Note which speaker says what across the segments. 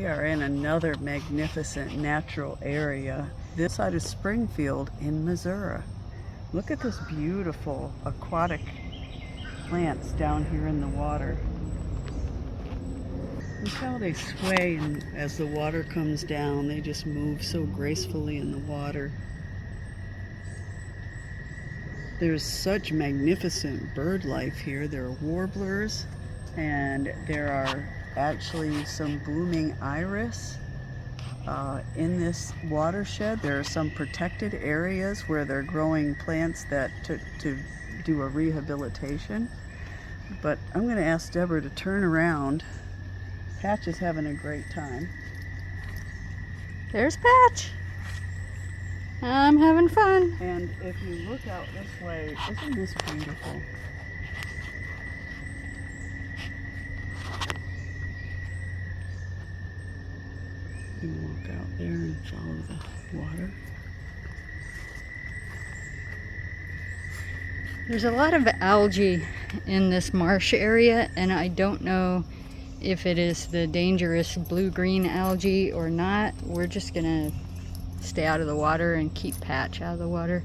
Speaker 1: We are in another magnificent natural area. This side is Springfield in Missouri. Look at this beautiful aquatic plants down here in the water. Look how they sway as the water comes down. They just move so gracefully in the water. There's such magnificent bird life here. There are warblers, and there are actually some blooming iris in this watershed. There are some protected areas where they're growing plants that to do a rehabilitation. But I'm going to ask Deborah to turn around. Patch is having a great time.
Speaker 2: There's Patch. I'm having fun.
Speaker 1: And if you look out this way, isn't this beautiful? You can walk out there and follow the water.
Speaker 2: There's a lot of algae in this marsh area, and I don't know if it is the dangerous blue-green algae or not. We're just gonna stay out of the water and keep Patch out of the water.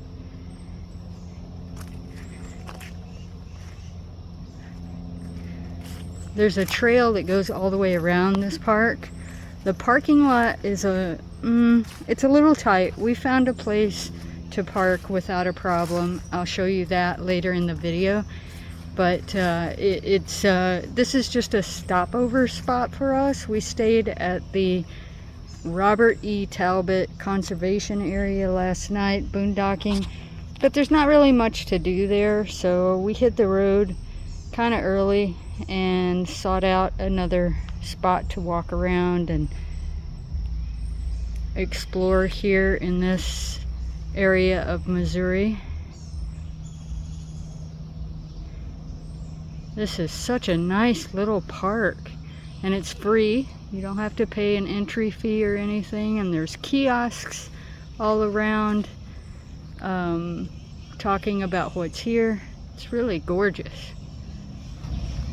Speaker 2: There's a trail that goes all the way around this park. The parking lot is it's a little tight. We found a place to park without a problem. I'll show you that later in the video. But this is just a stopover spot for us. We stayed at the Robert E. Talbot Conservation Area last night, boondocking. But there's not really much to do there, so we hit the road kind of early and sought out another spot to walk around and explore here in this area of Missouri. This is such a nice little park, and it's free. You don't have to pay an entry fee or anything, and there's kiosks all around talking about what's here. It's really gorgeous.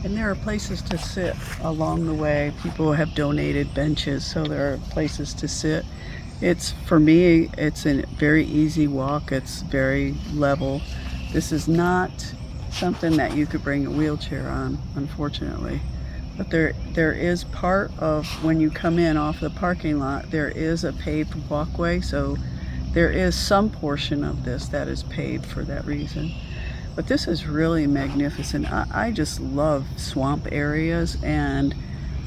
Speaker 1: And there are places to sit along the way. People have donated benches, so there are places to sit. For me, it's a very easy walk. It's very level. This is not something that you could bring a wheelchair on, unfortunately. But there is part of, when you come in off the parking lot, there is a paved walkway, so there is some portion of this that is paved for that reason. But this is really magnificent. I just love swamp areas, and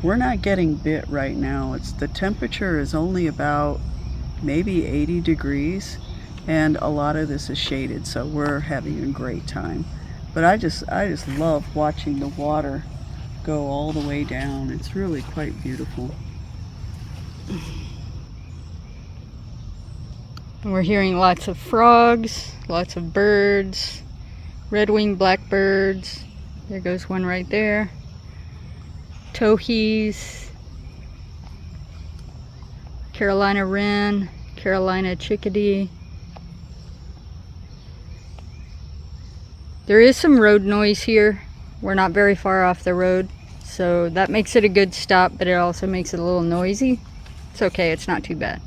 Speaker 1: we're not getting bit right now. The temperature is only about maybe 80 degrees, and a lot of this is shaded, so we're having a great time. But I just love watching the water go all the way down. It's really quite beautiful.
Speaker 2: We're hearing lots of frogs, lots of birds, red-winged blackbirds. There goes one right there. Towhees, Carolina wren, Carolina chickadee. There is some road noise here. We're not very far off the road, so that makes it a good stop, but it also makes it a little noisy. It's okay, it's not too bad.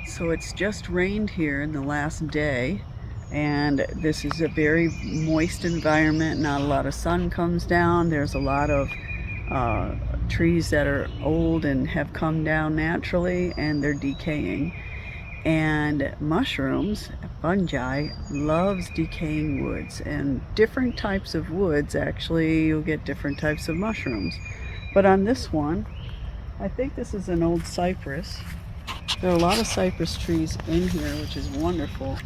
Speaker 1: So it's just rained here in the last day, and this is a very moist environment. Not a lot of sun comes down. There's a lot of trees that are old and have come down naturally, and they're decaying. And mushrooms, fungi, loves decaying woods, and different types of woods, actually you'll get different types of mushrooms. But on this one, I think this is an old cypress. There are a lot of cypress trees in here, which is wonderful.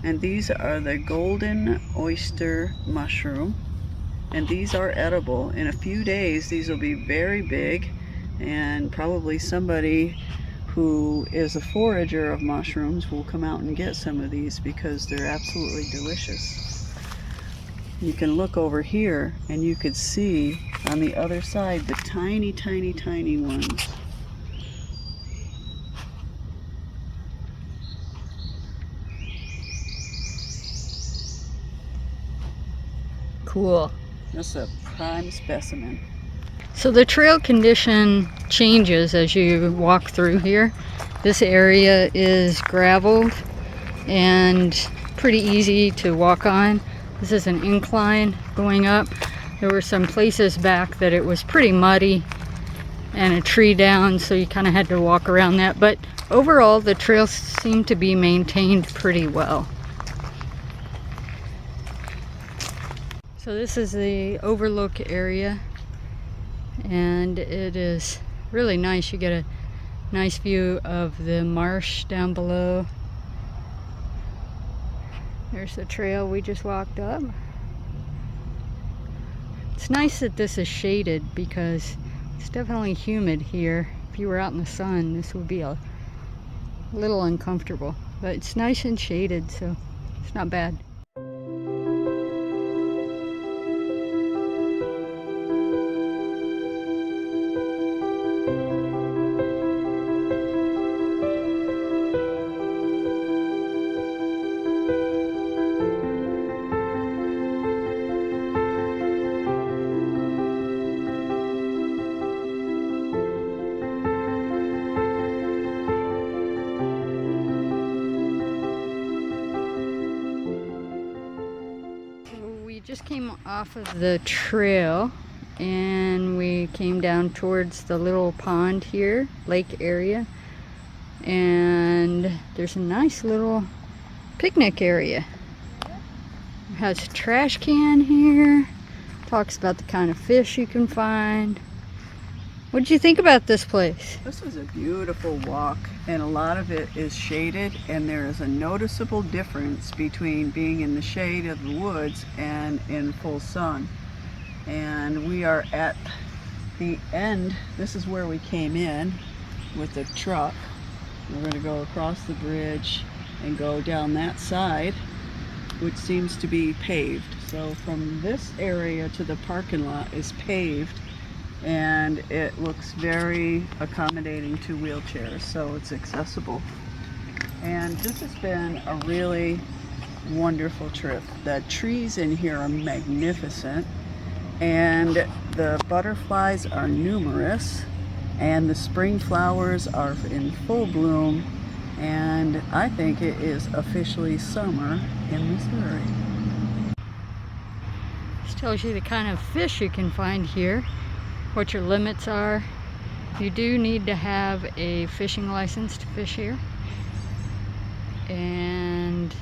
Speaker 1: And these are the golden oyster mushroom. And these are edible. In a few days, these will be very big, and probably somebody who is a forager of mushrooms will come out and get some of these because they're absolutely delicious. You can look over here and you could see on the other side the tiny, tiny, tiny ones.
Speaker 2: Cool.
Speaker 1: Just a prime specimen.
Speaker 2: So the trail condition changes as you walk through here. This area is graveled and pretty easy to walk on. This is an incline going up. There were some places back that it was pretty muddy and a tree down, so you kind of had to walk around that. But overall, the trails seem to be maintained pretty well. So this is the overlook area, and it is really nice. You get a nice view of the marsh down below. There's the trail we just walked up. It's nice that this is shaded because it's definitely humid here. If you were out in the sun, this would be a little uncomfortable, but it's nice and shaded, so it's not bad. Just came off of the trail and we came down towards the little pond here, lake area, and there's a nice little picnic area. It has a trash can here, talks about the kind of fish you can find. What did you think about this place?
Speaker 1: This was a beautiful walk, and a lot of it is shaded, and there is a noticeable difference between being in the shade of the woods and in full sun. And we are at the end. This is where we came in with the truck. We're going to go across the bridge and go down that side, which seems to be paved. So from this area to the parking lot is paved, and it looks very accommodating to wheelchairs, so it's accessible. And this has been a really wonderful trip. The trees in here are magnificent, and the butterflies are numerous, and the spring flowers are in full bloom, and I think it is officially summer in Missouri.
Speaker 2: This tells you the kind of fish you can find here, what your limits are. You do need to have a fishing license to fish here, and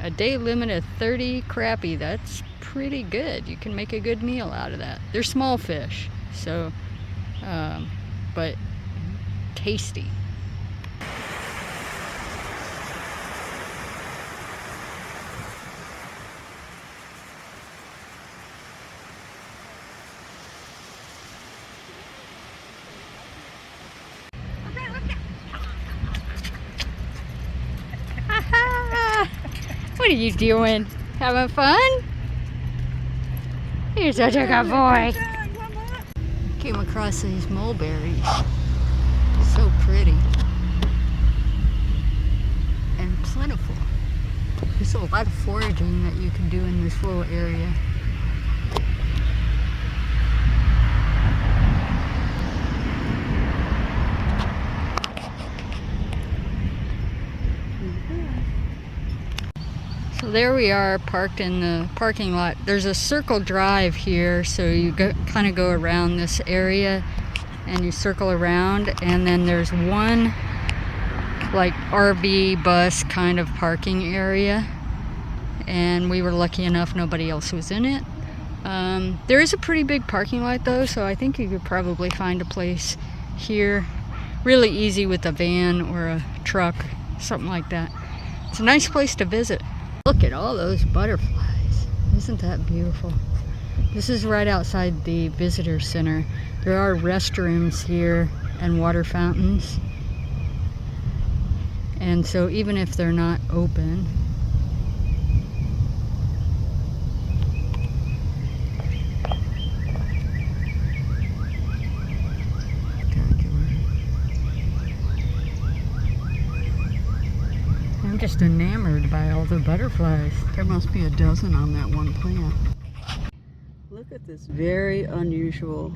Speaker 2: a day limit of 30 crappie. That's pretty good. You can make a good meal out of that. They're small fish, so but tasty. What are you doing? Having fun? You're such a good boy. Came across these mulberries. So pretty. And plentiful. There's a lot of foraging that you can do in this little area. So there we are, parked in the parking lot. There's a circle drive here, so you kind of go around this area and you circle around, and then there's one like RV bus kind of parking area, and we were lucky enough nobody else was in it. There is a pretty big parking lot though, so I think you could probably find a place here really easy with a van or a truck, something like that. It's a nice place to visit. Look at all those butterflies. Isn't that beautiful? This is right outside the visitor center. There are restrooms here and water fountains. And so even if they're not open, I'm just enamored by all the butterflies.
Speaker 1: There must be a dozen on that one plant. Look at this very unusual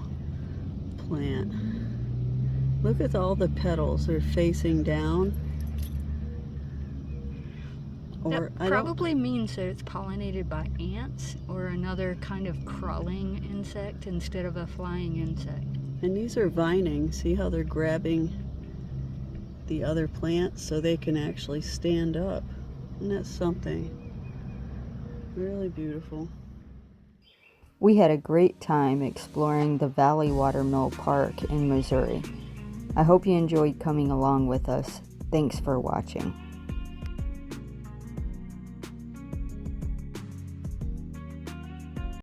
Speaker 1: plant. Look at all the petals. They're facing down. Or
Speaker 2: That probably means that it's pollinated by ants or another kind of crawling insect instead of a flying insect.
Speaker 1: And these are vining. See how they're grabbing the other plants so they can actually stand up. And that's something really beautiful. We had a great time exploring the Valley Watermill Park in Missouri. I hope you enjoyed coming along with us. Thanks for watching.